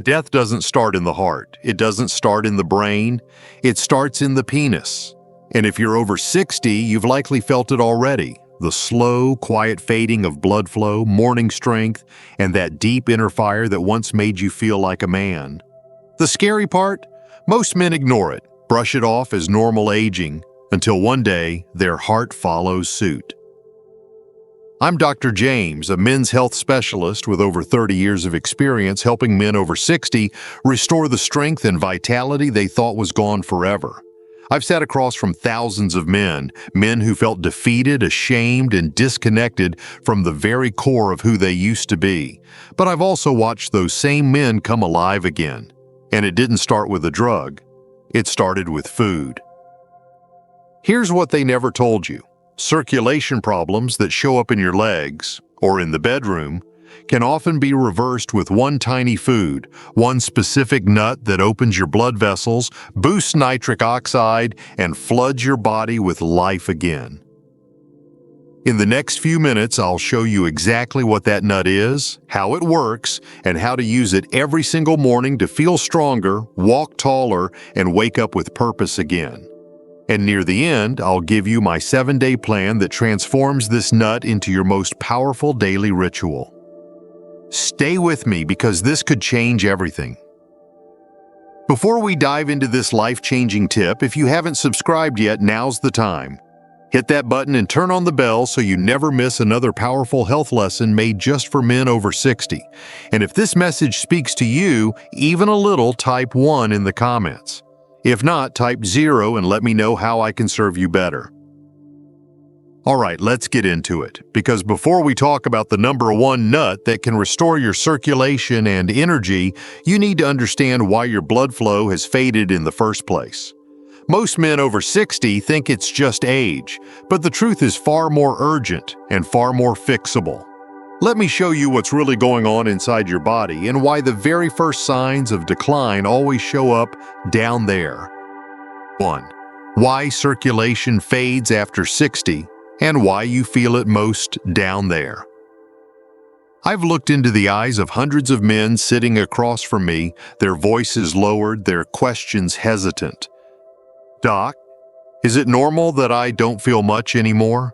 Death doesn't start in the heart. It doesn't start in the brain. It starts in the penis. And if you're over 60, you've likely felt it already. The slow, quiet fading of blood flow, morning strength, and that deep inner fire that once made you feel like a man. The scary part? Most men ignore it, brush it off as normal aging, until one day their heart follows suit. I'm Dr. James, a men's health specialist with over 30 years of experience helping men over 60 restore the strength and vitality they thought was gone forever. I've sat across from thousands of men who felt defeated, ashamed, and disconnected from the very core of who they used to be. But I've also watched those same men come alive again. And it didn't start with a drug. It started with food. Here's what they never told you. Circulation problems that show up in your legs or in the bedroom can often be reversed with one tiny food, one specific nut that opens your blood vessels, boosts nitric oxide, and floods your body with life again. In the next few minutes, I'll show you exactly what that nut is, how it works, and how to use it every single morning to feel stronger, walk taller, and wake up with purpose again. And near the end, I'll give you my 7-day plan that transforms this nut into your most powerful daily ritual. Stay with me because this could change everything. Before we dive into this life-changing tip, if you haven't subscribed yet, now's the time. Hit that button and turn on the bell so you never miss another powerful health lesson made just for men over 60. And if this message speaks to you, even a little, type 1 in the comments. If not, type 0 and let me know how I can serve you better. All right, let's get into it, because before we talk about the number 1 nut that can restore your circulation and energy, you need to understand why your blood flow has faded in the first place. Most men over 60 think it's just age, but the truth is far more urgent and far more fixable. Let me show you what's really going on inside your body and why the very first signs of decline always show up down there. 1. Why circulation fades after 60 and why you feel it most down there. I've looked into the eyes of hundreds of men sitting across from me, their voices lowered, their questions hesitant. Doc, is it normal that I don't feel much anymore?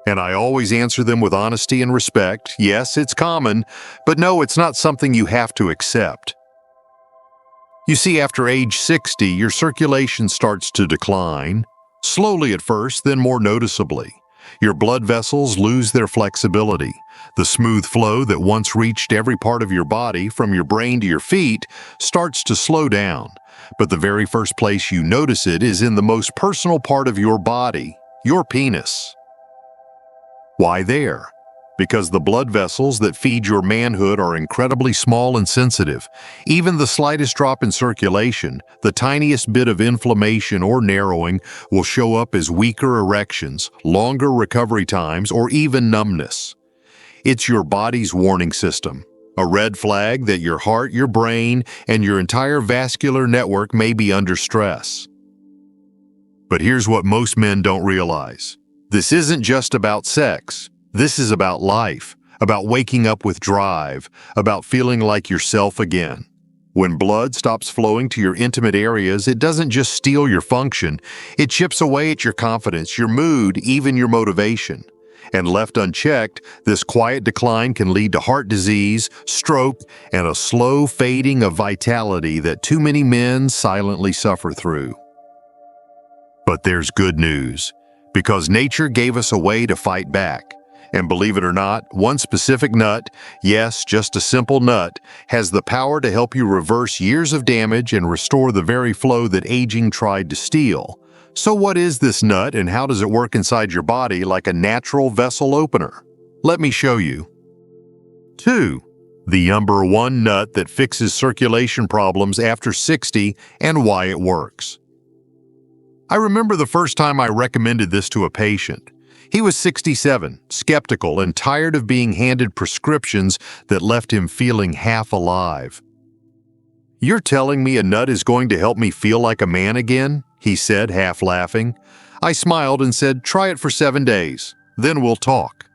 And I always answer them with honesty and respect. Yes, it's common, but no, it's not something you have to accept. You see, after age 60, your circulation starts to decline, slowly at first, then more noticeably. Your blood vessels lose their flexibility. The smooth flow that once reached every part of your body, from your brain to your feet, starts to slow down. But the very first place you notice it is in the most personal part of your body, your penis. Why there? Because the blood vessels that feed your manhood are incredibly small and sensitive. Even the slightest drop in circulation, the tiniest bit of inflammation or narrowing, will show up as weaker erections, longer recovery times, or even numbness. It's your body's warning system, a red flag that your heart, your brain, and your entire vascular network may be under stress. But here's what most men don't realize. This isn't just about sex. This is about life, about waking up with drive, about feeling like yourself again. When blood stops flowing to your intimate areas, it doesn't just steal your function. It chips away at your confidence, your mood, even your motivation. And left unchecked, this quiet decline can lead to heart disease, stroke, and a slow fading of vitality that too many men silently suffer through. But there's good news, because nature gave us a way to fight back. And believe it or not, one specific nut, yes, just a simple nut, has the power to help you reverse years of damage and restore the very flow that aging tried to steal. So what is this nut and how does it work inside your body like a natural vessel opener? Let me show you. 2. The number 1 nut that fixes circulation problems after 60 and why it works. I remember the first time I recommended this to a patient. He was 67, skeptical, and tired of being handed prescriptions that left him feeling half alive. "You're telling me a nut is going to help me feel like a man again?" he said, half laughing. I smiled and said, "Try it for 7 days, then we'll talk."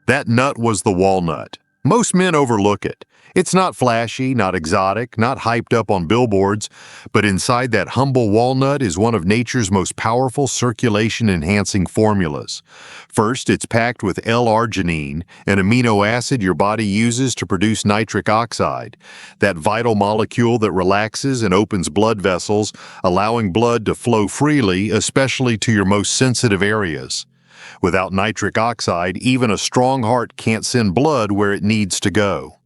That nut was the walnut. Most men overlook it. It's not flashy, not exotic, not hyped up on billboards, but inside that humble walnut is one of nature's most powerful circulation-enhancing formulas. First, it's packed with L-arginine, an amino acid your body uses to produce nitric oxide, that vital molecule that relaxes and opens blood vessels, allowing blood to flow freely, especially to your most sensitive areas. Without nitric oxide, even a strong heart can't send blood where it needs to go.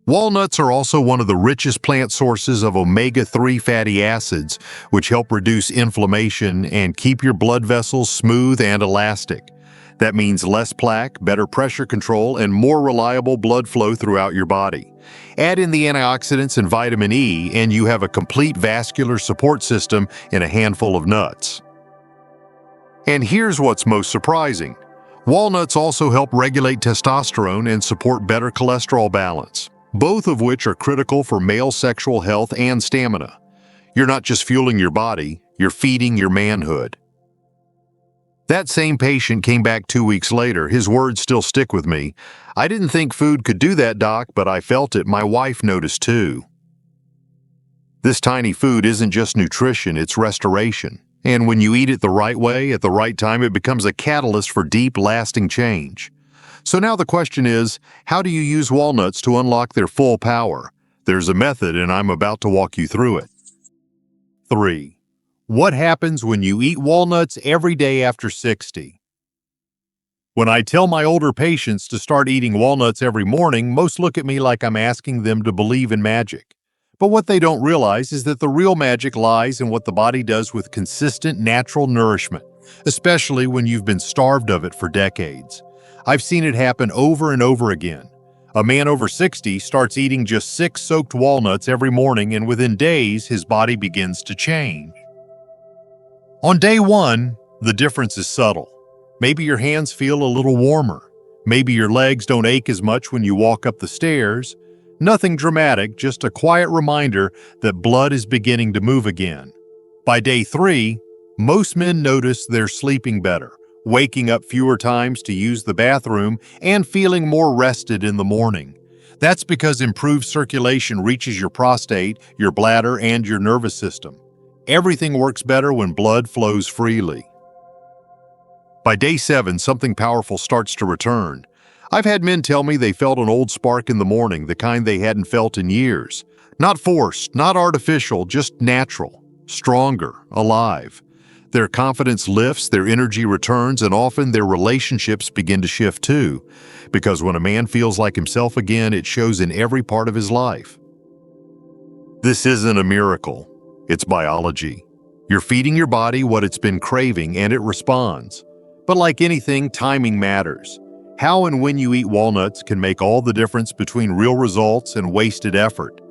Walnuts are also one of the richest plant sources of omega-3 fatty acids, which help reduce inflammation and keep your blood vessels smooth and elastic. That means less plaque, better pressure control, and more reliable blood flow throughout your body. Add in the antioxidants and vitamin E, and you have a complete vascular support system in a handful of nuts. And here's what's most surprising. Walnuts also help regulate testosterone and support better cholesterol balance, both of which are critical for male sexual health and stamina. You're not just fueling your body, you're feeding your manhood. That same patient came back 2 weeks later. His words still stick with me. "I didn't think food could do that, doc, but I felt it. My wife noticed too." This tiny food isn't just nutrition, it's restoration. And when you eat it the right way, at the right time, it becomes a catalyst for deep, lasting change. So now the question is, how do you use walnuts to unlock their full power? There's a method, and I'm about to walk you through it. 3. What happens when you eat walnuts every day after 60? When I tell my older patients to start eating walnuts every morning, most look at me like I'm asking them to believe in magic. But what they don't realize is that the real magic lies in what the body does with consistent, natural nourishment, especially when you've been starved of it for decades. I've seen it happen over and over again. A man over 60 starts eating just 6 soaked walnuts every morning, and within days, his body begins to change. On day 1, the difference is subtle. Maybe your hands feel a little warmer. Maybe your legs don't ache as much when you walk up the stairs. Nothing dramatic, just a quiet reminder that blood is beginning to move again. By day 3, most men notice they're sleeping better, waking up fewer times to use the bathroom, and feeling more rested in the morning. That's because improved circulation reaches your prostate, your bladder, and your nervous system. Everything works better when blood flows freely. By day 7, something powerful starts to return. I've had men tell me they felt an old spark in the morning, the kind they hadn't felt in years. Not forced, not artificial, just natural, stronger, alive. Their confidence lifts, their energy returns, and often their relationships begin to shift too. Because when a man feels like himself again, it shows in every part of his life. This isn't a miracle. It's biology. You're feeding your body what it's been craving, and it responds. But like anything, timing matters. How and when you eat walnuts can make all the difference between real results and wasted effort.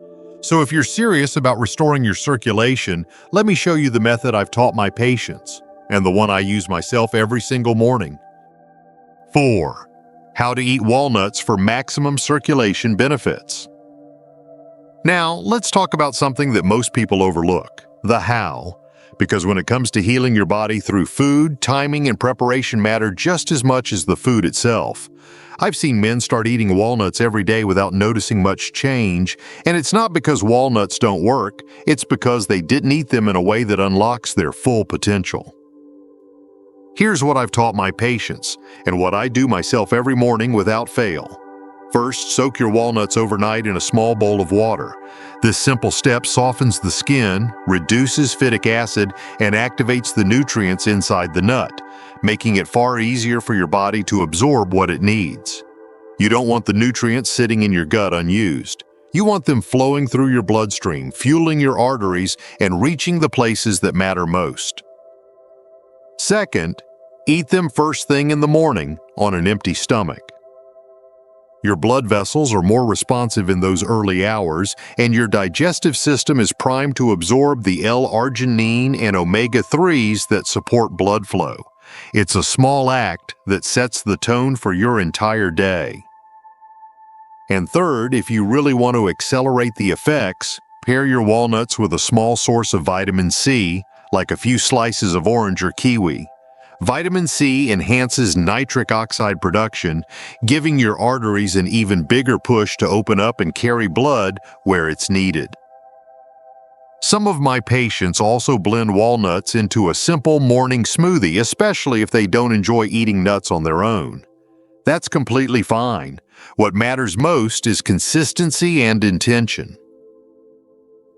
So if you're serious about restoring your circulation, let me show you the method I've taught my patients, and the one I use myself every single morning. 4. How to eat walnuts for maximum circulation benefits. Now, let's talk about something that most people overlook, the how. Because when it comes to healing your body through food, timing and preparation matter just as much as the food itself. I've seen men start eating walnuts every day without noticing much change, and it's not because walnuts don't work, it's because they didn't eat them in a way that unlocks their full potential. Here's what I've taught my patients, and what I do myself every morning without fail. First, soak your walnuts overnight in a small bowl of water. This simple step softens the skin, reduces phytic acid, and activates the nutrients inside the nut, making it far easier for your body to absorb what it needs. You don't want the nutrients sitting in your gut unused. You want them flowing through your bloodstream, fueling your arteries, and reaching the places that matter most. Second, eat them first thing in the morning on an empty stomach. Your blood vessels are more responsive in those early hours, and your digestive system is primed to absorb the L-arginine and omega-3s that support blood flow. It's a small act that sets the tone for your entire day. And third, if you really want to accelerate the effects, pair your walnuts with a small source of vitamin C, like a few slices of orange or kiwi. Vitamin C enhances nitric oxide production, giving your arteries an even bigger push to open up and carry blood where it's needed. Some of my patients also blend walnuts into a simple morning smoothie, especially if they don't enjoy eating nuts on their own. That's completely fine. What matters most is consistency and intention.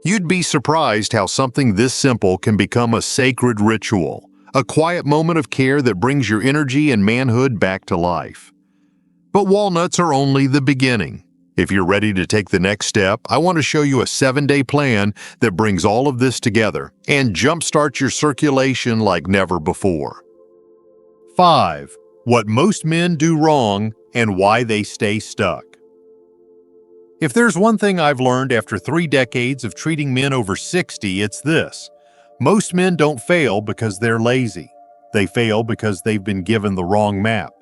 You'd be surprised how something this simple can become a sacred ritual, a quiet moment of care that brings your energy and manhood back to life. But walnuts are only the beginning. If you're ready to take the next step, I want to show you a 7-day plan that brings all of this together and jumpstarts your circulation like never before. 5. What most men do wrong and why they stay stuck. If there's one thing I've learned after 3 decades of treating men over 60, it's this. Most men don't fail because they're lazy. They fail because they've been given the wrong map.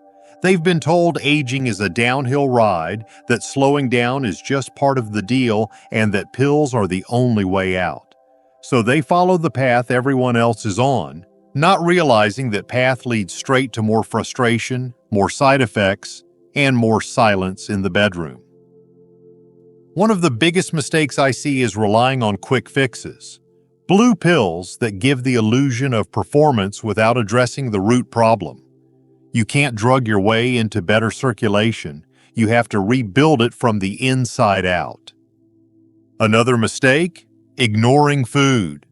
They've been told aging is a downhill ride, that slowing down is just part of the deal, and that pills are the only way out. So they follow the path everyone else is on, not realizing that path leads straight to more frustration, more side effects, and more silence in the bedroom. One of the biggest mistakes I see is relying on quick fixes. Blue pills that give the illusion of performance without addressing the root problem. You can't drug your way into better circulation. You have to rebuild it from the inside out. Another mistake? Ignoring food.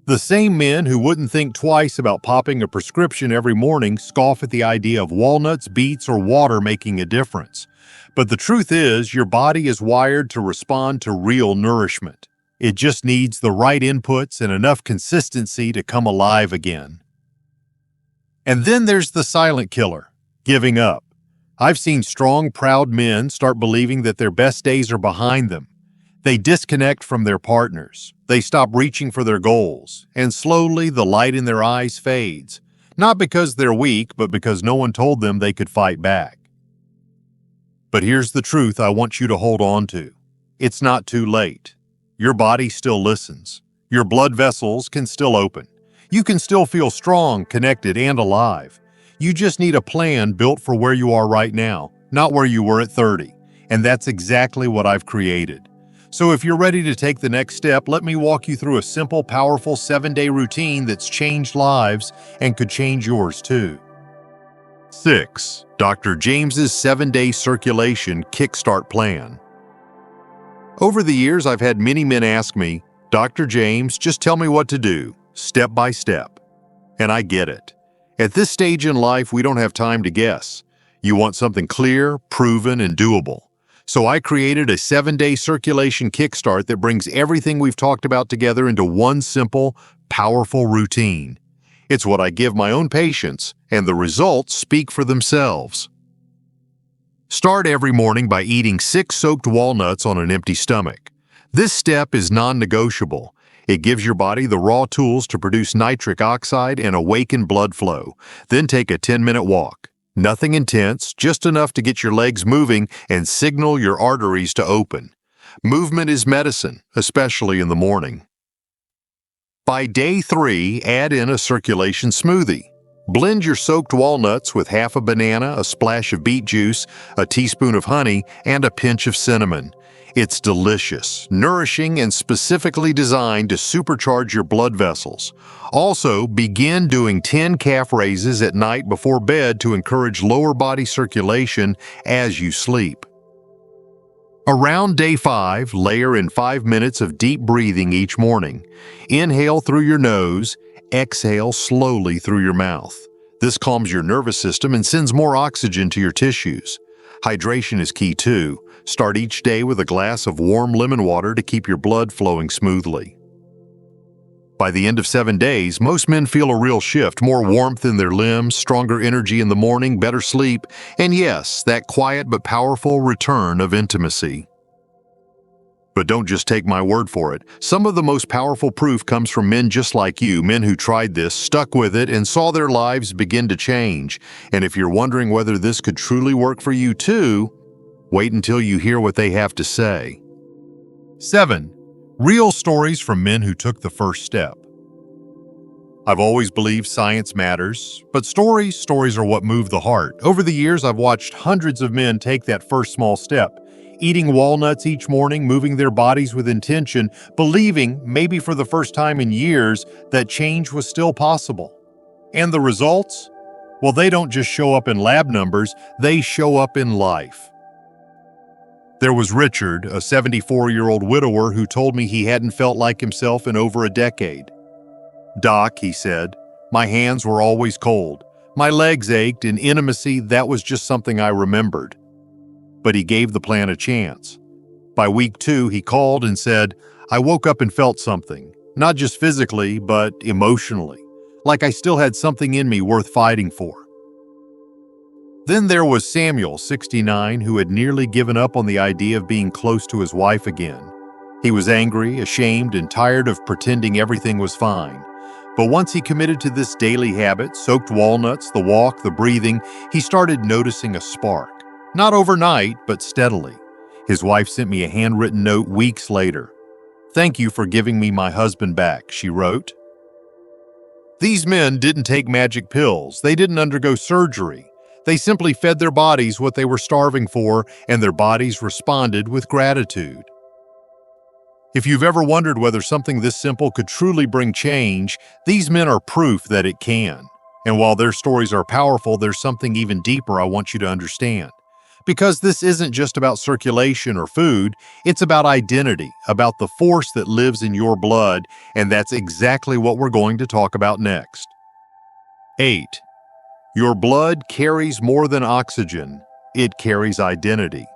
The same men who wouldn't think twice about popping a prescription every morning scoff at the idea of walnuts, beets, or water making a difference. But the truth is, your body is wired to respond to real nourishment. It just needs the right inputs and enough consistency to come alive again. And then there's the silent killer, giving up. I've seen strong, proud men start believing that their best days are behind them. They disconnect from their partners. They stop reaching for their goals, and slowly the light in their eyes fades. Not because they're weak, but because no one told them they could fight back. But here's the truth I want you to hold on to. It's not too late. Your body still listens. Your blood vessels can still open. You can still feel strong, connected, and alive. You just need a plan built for where you are right now, not where you were at 30. And that's exactly what I've created. So if you're ready to take the next step, let me walk you through a simple, powerful 7-day routine that's changed lives and could change yours too. 6. Dr. James's 7-day circulation Kickstart plan. Over the years, I've had many men ask me, Dr. James, just tell me what to do, step by step. And I get it. At this stage in life, we don't have time to guess. You want something clear, proven, and doable. So I created a 7-day circulation kickstart that brings everything we've talked about together into one simple, powerful routine. It's what I give my own patients, and the results speak for themselves. Start every morning by eating 6 soaked walnuts on an empty stomach. This step is non-negotiable. It gives your body the raw tools to produce nitric oxide and awaken blood flow. Then take a 10-minute walk. Nothing intense, just enough to get your legs moving and signal your arteries to open. Movement is medicine, especially in the morning. By day 3, add in a circulation smoothie. Blend your soaked walnuts with half a banana, a splash of beet juice, a teaspoon of honey, and a pinch of cinnamon. It's delicious, nourishing, and specifically designed to supercharge your blood vessels. Also, begin doing 10 calf raises at night before bed to encourage lower body circulation as you sleep. Around day 5, layer in 5 minutes of deep breathing each morning. Inhale through your nose, exhale slowly through your mouth. This calms your nervous system and sends more oxygen to your tissues. Hydration is key too. Start each day with a glass of warm lemon water to keep your blood flowing smoothly. By the end of 7 days, most men feel a real shift, more warmth in their limbs, stronger energy in the morning, better sleep, and yes, that quiet but powerful return of intimacy. But don't just take my word for it. Some of the most powerful proof comes from men just like you, men who tried this, stuck with it, and saw their lives begin to change. And if you're wondering whether this could truly work for you too, wait until you hear what they have to say. 7. Real stories from men who took the first step. I've always believed science matters, but stories are what move the heart. Over the years, I've watched hundreds of men take that first small step, eating walnuts each morning, moving their bodies with intention, believing, maybe for the first time in years, that change was still possible. And the results? Well, they don't just show up in lab numbers, they show up in life. There was Richard, a 74-year-old widower who told me he hadn't felt like himself in over a decade. "Doc," he said, "my hands were always cold. My legs ached, and intimacy, that was just something I remembered." But he gave the plan a chance. By week 2, he called and said, "I woke up and felt something, not just physically, but emotionally, like I still had something in me worth fighting for." Then there was Samuel, 69, who had nearly given up on the idea of being close to his wife again. He was angry, ashamed, and tired of pretending everything was fine. But once he committed to this daily habit, soaked walnuts, the walk, the breathing, he started noticing a spark. Not overnight, but steadily. His wife sent me a handwritten note weeks later. "Thank you for giving me my husband back," she wrote. These men didn't take magic pills. They didn't undergo surgery. They simply fed their bodies what they were starving for, and their bodies responded with gratitude. If you've ever wondered whether something this simple could truly bring change, these men are proof that it can. And while their stories are powerful, there's something even deeper I want you to understand. Because this isn't just about circulation or food, it's about identity, about the force that lives in your blood, and that's exactly what we're going to talk about next. 8. Your blood carries more than oxygen, it carries identity.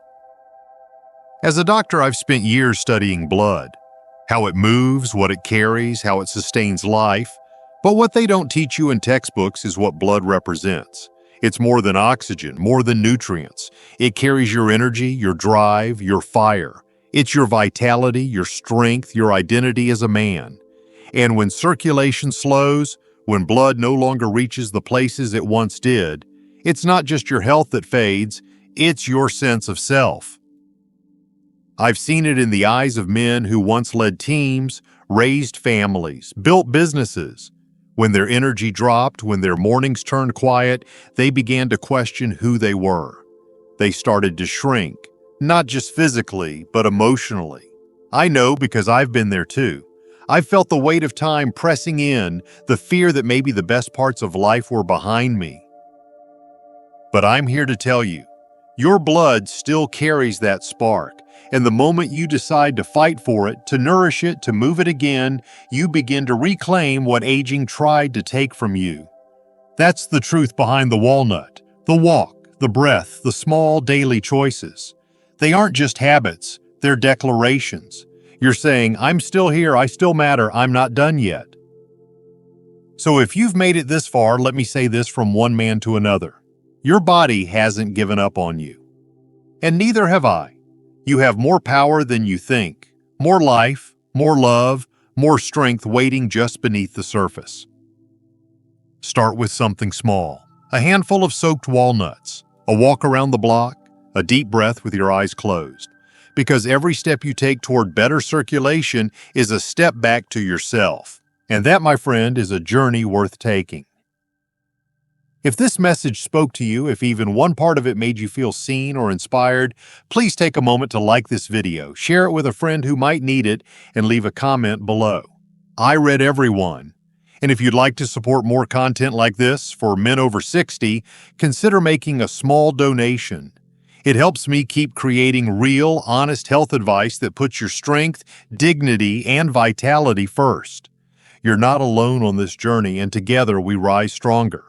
As a doctor, I've spent years studying blood, how it moves, what it carries, how it sustains life. But what they don't teach you in textbooks is what blood represents. It's more than oxygen, more than nutrients. It carries your energy, your drive, your fire. It's your vitality, your strength, your identity as a man. And when circulation slows, when blood no longer reaches the places it once did, it's not just your health that fades, it's your sense of self. I've seen it in the eyes of men who once led teams, raised families, built businesses. When their energy dropped, when their mornings turned quiet, they began to question who they were. They started to shrink, not just physically, but emotionally. I know because I've been there too. I've felt the weight of time pressing in, the fear that maybe the best parts of life were behind me. But I'm here to tell you, your blood still carries that spark. And the moment you decide to fight for it, to nourish it, to move it again, you begin to reclaim what aging tried to take from you. That's the truth behind the walnut, the walk, the breath, the small daily choices. They aren't just habits, they're declarations. You're saying, "I'm still here, I still matter, I'm not done yet." So if you've made it this far, let me say this from one man to another. Your body hasn't given up on you. And neither have I. You have more power than you think, more life, more love, more strength waiting just beneath the surface. Start with something small, a handful of soaked walnuts, a walk around the block, a deep breath with your eyes closed. Because every step you take toward better circulation is a step back to yourself. And that, my friend, is a journey worth taking. If this message spoke to you, if even one part of it made you feel seen or inspired, please take a moment to like this video, share it with a friend who might need it, and leave a comment below. I read every one. And if you'd like to support more content like this for men over 60, consider making a small donation. It helps me keep creating real, honest health advice that puts your strength, dignity, and vitality first. You're not alone on this journey, and together we rise stronger.